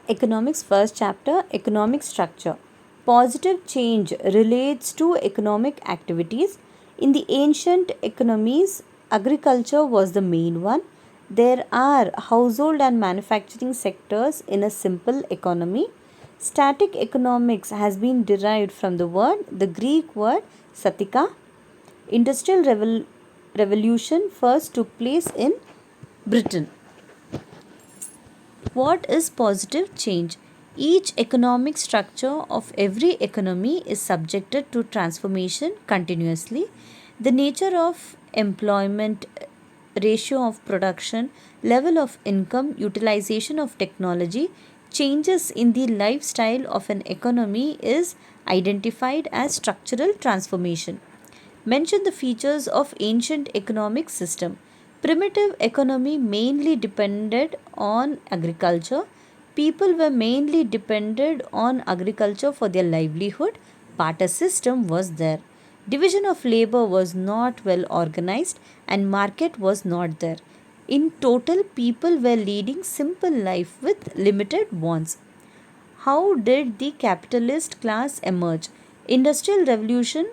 Economics first chapter, economic structure. Positive change relates to economic activities. In the ancient economies, agriculture was the main one. There are household and manufacturing sectors in a simple economy. Static economics has been derived from the Greek word satika. Industrial revolution first took place in Britain. What is positive change? Each economic structure of every economy is subjected to transformation continuously. The nature of employment, ratio of production, level of income, utilization of technology, changes in the lifestyle of an economy is identified as structural transformation. Mention the features of ancient economic system. Primitive economy mainly depended on agriculture. People were mainly depended on agriculture for their livelihood. Barter system was there. Division of labor was not well organized and market was not there. In total, people were leading simple life with limited wants. How did the capitalist class emerge? Industrial revolution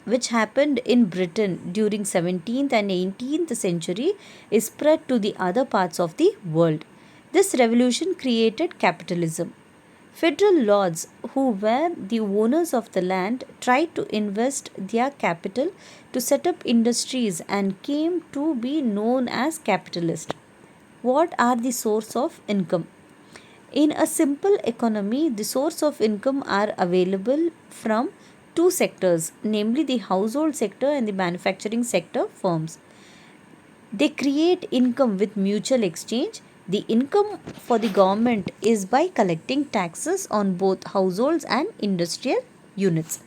which happened in Britain during 17th and 18th century is spread to the other parts of the world. This revolution created capitalism. Federal lords who were the owners of the land tried to invest their capital to set up industries and came to be known as capitalists. What are the source of income? In a simple economy, the source of income are available from two sectors, namely the household sector and the manufacturing sector firms. They create income with mutual exchange. The income for the government is by collecting taxes on both households and industrial units.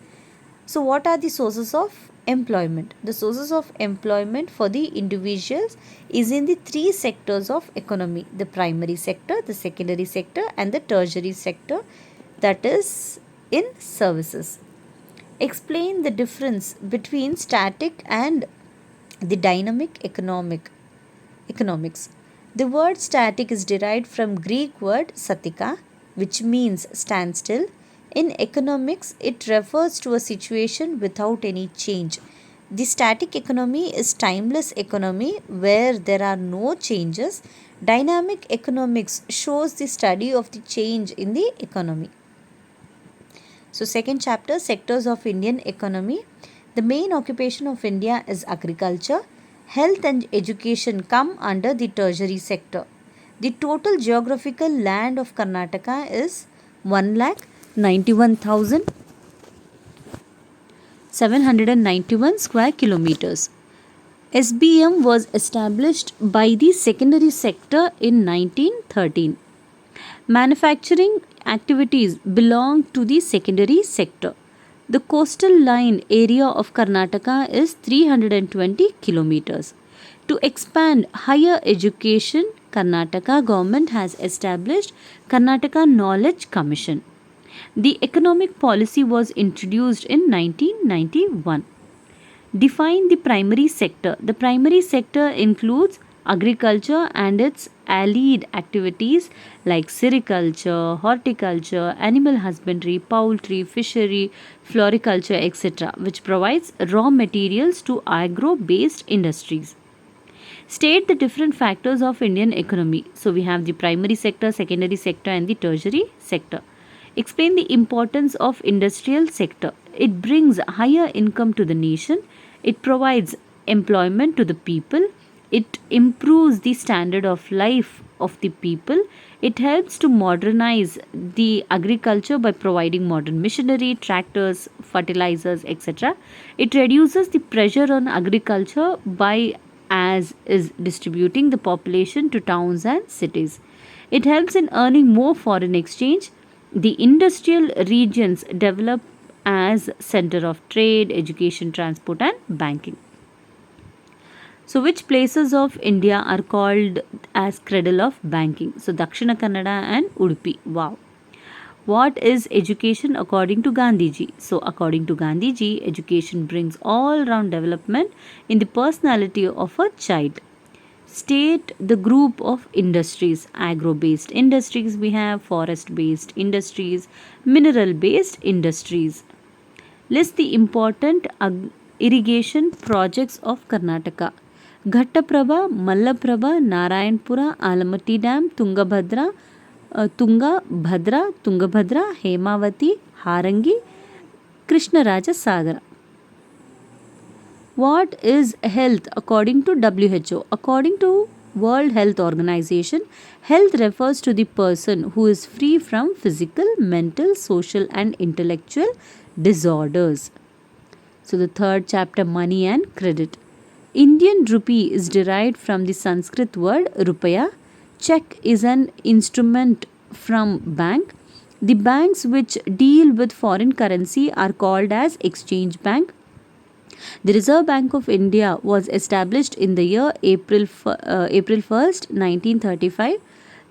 So, what are the sources of employment? The sources of employment for the individuals is in the three sectors of economy: the primary sector, the secondary sector, and the tertiary sector, that is, in services. Explain the difference between static and the dynamic economics. The word static is derived from Greek word satika, which means standstill. In economics, it refers to a situation without any change. The static economy is timeless economy where there are no changes. Dynamic economics shows the study of the change in the economy. So, second chapter, sectors of Indian economy. The main occupation of India is agriculture. Health and education come under the tertiary sector. The total geographical land of Karnataka is 1,91,791 square kilometers. SBM was established by the secondary sector in 1913. Manufacturing activities belong to the secondary sector. The coastal line area of Karnataka is 320 kilometers. To expand higher education, Karnataka government has established Karnataka Knowledge Commission. The economic policy was introduced in 1991. Define the primary sector. The primary sector includes agriculture and its allied activities like sericulture, horticulture, animal husbandry, poultry, fishery, floriculture, etc., which provides raw materials to agro based industries. State the different factors of Indian economy. So, we have the primary sector, secondary sector, and the tertiary sector. Explain the importance of industrial sector. It brings higher income to the nation. It provides employment to the people. It improves the standard of life of the people. It helps to modernize the agriculture by providing modern machinery, tractors, fertilizers, etc. It reduces the pressure on agriculture by as is distributing the population to towns and cities. It helps in earning more foreign exchange. The industrial regions develop as center of trade, education, transport and banking. So, which places of India are called as cradle of banking? So, Dakshina Kannada and Udupi. Wow. What is education according to Gandhiji? So, according to Gandhiji, education brings all round development in the personality of a child. State the group of industries: agro based industries, we have forest based industries, mineral based industries. List the important irrigation projects of Karnataka: Ghattaprabha, Mallaprabha, Narayanpura, Alamatti Dam, Tungabhadra, Hemavati, Harangi, Krishnaraja Sagara. What is health according to WHO? According to World Health Organization, health refers to the person who is free from physical, mental, social and intellectual disorders. So the third chapter, money and credit. Indian rupee is derived from the Sanskrit word rupaya. Check is an instrument from bank. The banks which deal with foreign currency are called as exchange bank. The Reserve Bank of India was established in the year April 1st, 1935.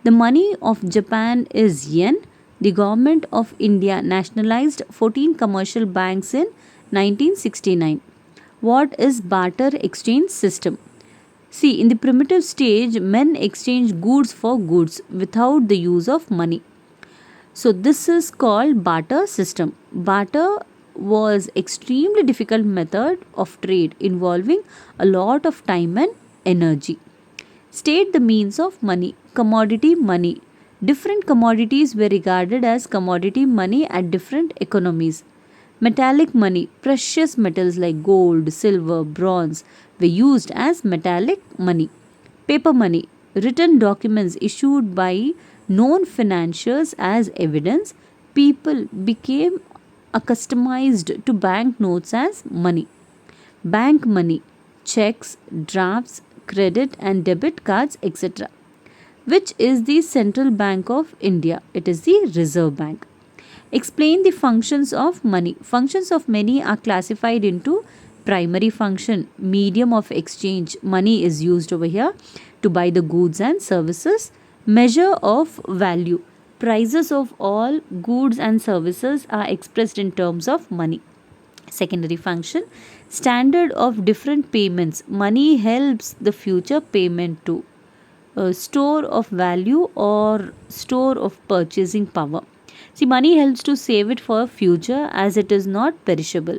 The money of Japan is yen. The government of India nationalized 14 commercial banks in 1969. What is barter exchange system? See, in the primitive stage, men exchange goods for goods without the use of money. So this is called barter system. Barter was extremely difficult method of trade involving a lot of time and energy. State the means of money. Commodity money. Different commodities were regarded as commodity money at different economies. Metallic money. Precious metals like gold, silver, bronze were used as metallic money. Paper money. Written documents issued by known financiers as evidence. People became accustomed to banknotes as money. Bank money. Checks, drafts, credit and debit cards, etc. Which is the Central Bank of India? It is the Reserve Bank. Explain the functions of money. Functions of money are classified into primary function, medium of exchange. Money is used over here to buy the goods and services. Measure of value. Prices of all goods and services are expressed in terms of money. Secondary function, standard of different payments. Money helps the future payment to store of value or store of purchasing power. See, money helps to save it for future as it is not perishable.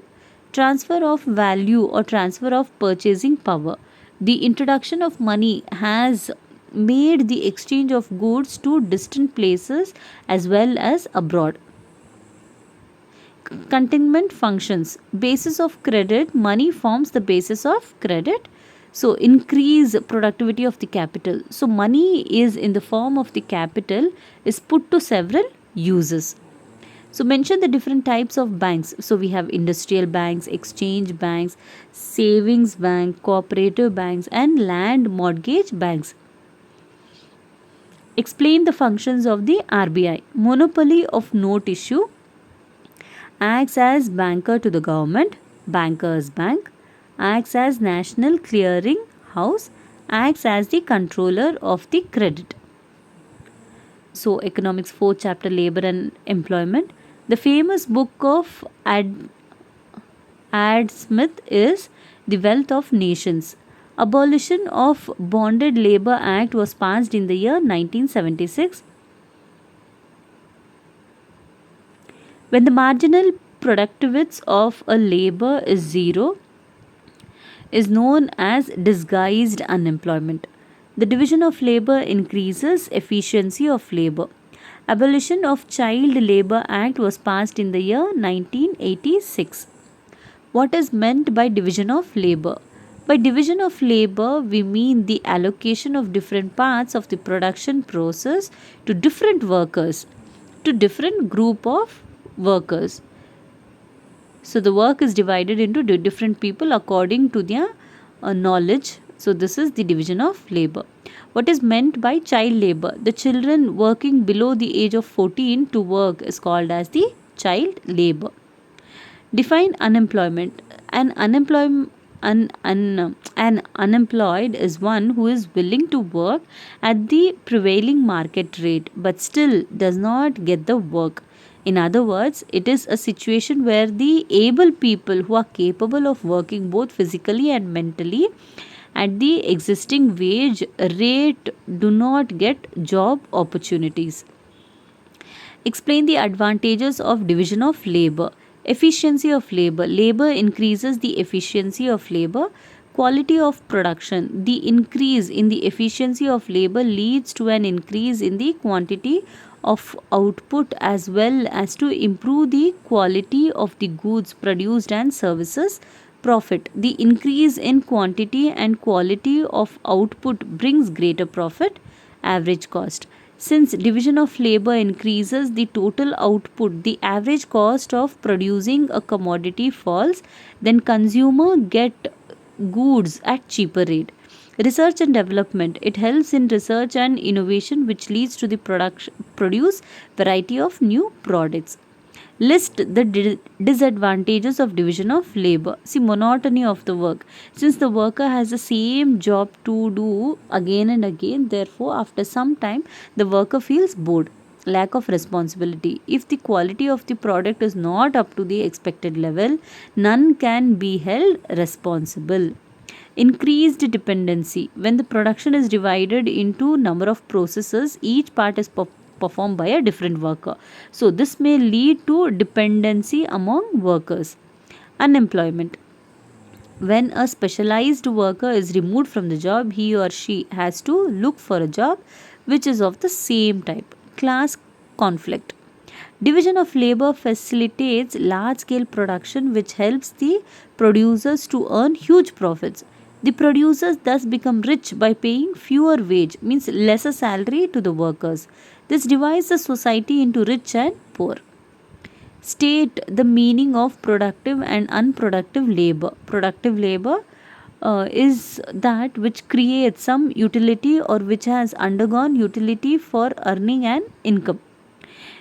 Transfer of value or transfer of purchasing power. The introduction of money has made the exchange of goods to distant places as well as abroad. Containment functions. Basis of credit. Money forms the basis of credit. So increase productivity of the capital. So money is in the form of the capital is put to several uses. So mention the different types of banks. So we have industrial banks, exchange banks, savings bank, cooperative banks and land mortgage banks. Explain the functions of the RBI. Monopoly of note issue. Acts as banker to the government. Bankers bank. Acts as national clearing house. Acts as the controller of the credit. So economics 4th chapter, labor and employment. The famous book of Adam Smith is The Wealth of Nations. Abolition of Bonded Labor Act was passed in the year 1976. When the marginal productivity of a labor is zero, is known as disguised unemployment. The division of labor increases efficiency of labor. Abolition of Child Labor Act was passed in the year 1986. What is meant by division of labor? By division of labor, we mean the allocation of different parts of the production process to different workers, to different group of workers. So the work is divided into different people according to their knowledge. So this is the division of labor. What is meant by child labor? The children working below the age of 14 to work is called as the child labor. Define unemployment. An unemployed is one who is willing to work at the prevailing market rate but still does not get the work. In other words, it is a situation where the able people who are capable of working both physically and mentally at the existing wage rate do not get job opportunities. Explain the advantages of division of labor. Efficiency of labor. Labor increases the efficiency of labor. Quality of production. The increase in the efficiency of labor leads to an increase in the quantity of output as well as to improve the quality of the goods produced and services. Profit. The increase in quantity and quality of output brings greater profit. Average cost. Since division of labor increases the total output, the average cost of producing a commodity falls, then consumer get goods at cheaper rate. Research and development. It helps in research and innovation which leads to the produce variety of new products. List the disadvantages of division of labor. See, monotony of the work. Since the worker has the same job to do again and again, therefore, after some time, the worker feels bored. Lack of responsibility. If the quality of the product is not up to the expected level, none can be held responsible. Increased dependency. When the production is divided into number of processes, each part is performed by a different worker. So this may lead to dependency among workers. Unemployment. When a specialized worker is removed from the job, he or she has to look for a job which is of the same type. Class conflict. Division of labor facilitates large scale production which helps the producers to earn huge profits. The producers thus become rich by paying fewer wage, means lesser salary to the workers. This divides the society into rich and poor. State the meaning of productive and unproductive labor. Productive labor is that which creates some utility or which has undergone utility for earning an income.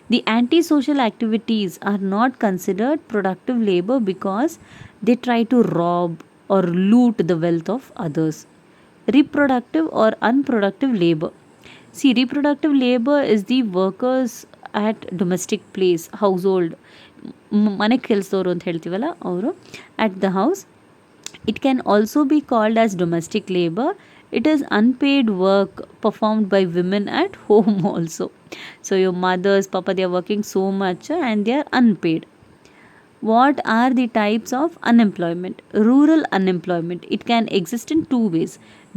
The antisocial activities are not considered productive labor because they try to rob or loot the wealth of others. Reproductive or unproductive labor. See, reproductive labor is the workers at domestic place, household. ಮನೆ ಕೆಲಸದವರು ಅಂತ ಹೇಳ್ತೀವಲ್ಲ ಅವರು at the house. It can also be called as domestic labor. It is unpaid work performed by women at home also. So your mothers, papa, they are working so much and they are unpaid. What are the types of unemployment? Rural unemployment. It can exist in two ways: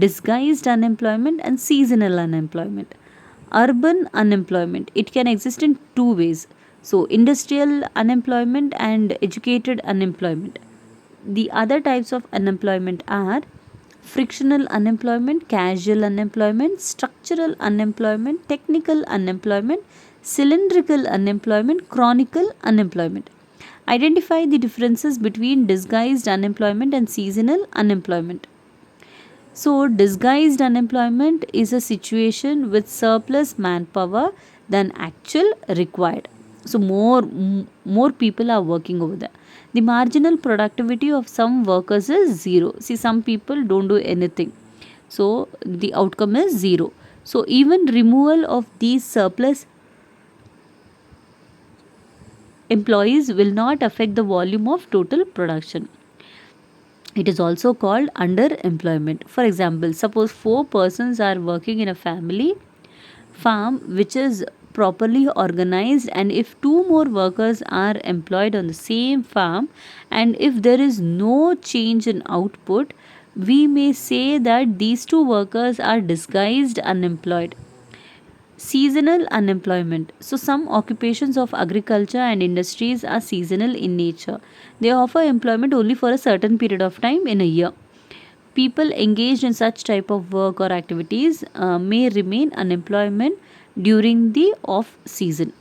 disguised unemployment and seasonal unemployment. Urban unemployment. It can exist in two ways. So, industrial unemployment and educated unemployment. The other types of unemployment are frictional unemployment, casual unemployment, structural unemployment, technical unemployment, cylindrical unemployment, chronicle unemployment. Identify the differences between disguised unemployment and seasonal unemployment. So, disguised unemployment is a situation with surplus manpower than actual required. So, more people are working over there. The marginal productivity of some workers is zero. See, some people don't do anything. So, the outcome is zero. So, even removal of these surplus employees will not affect the volume of total production. It is also called underemployment. For example, suppose 4 persons are working in a family farm which is properly organized, and if 2 more workers are employed on the same farm, and if there is no change in output, we may say that these 2 workers are disguised unemployed. Seasonal unemployment. So, some occupations of agriculture and industries are seasonal in nature. They offer employment only for a certain period of time in a year. People engaged in such type of work or activities may remain unemployment during the off season.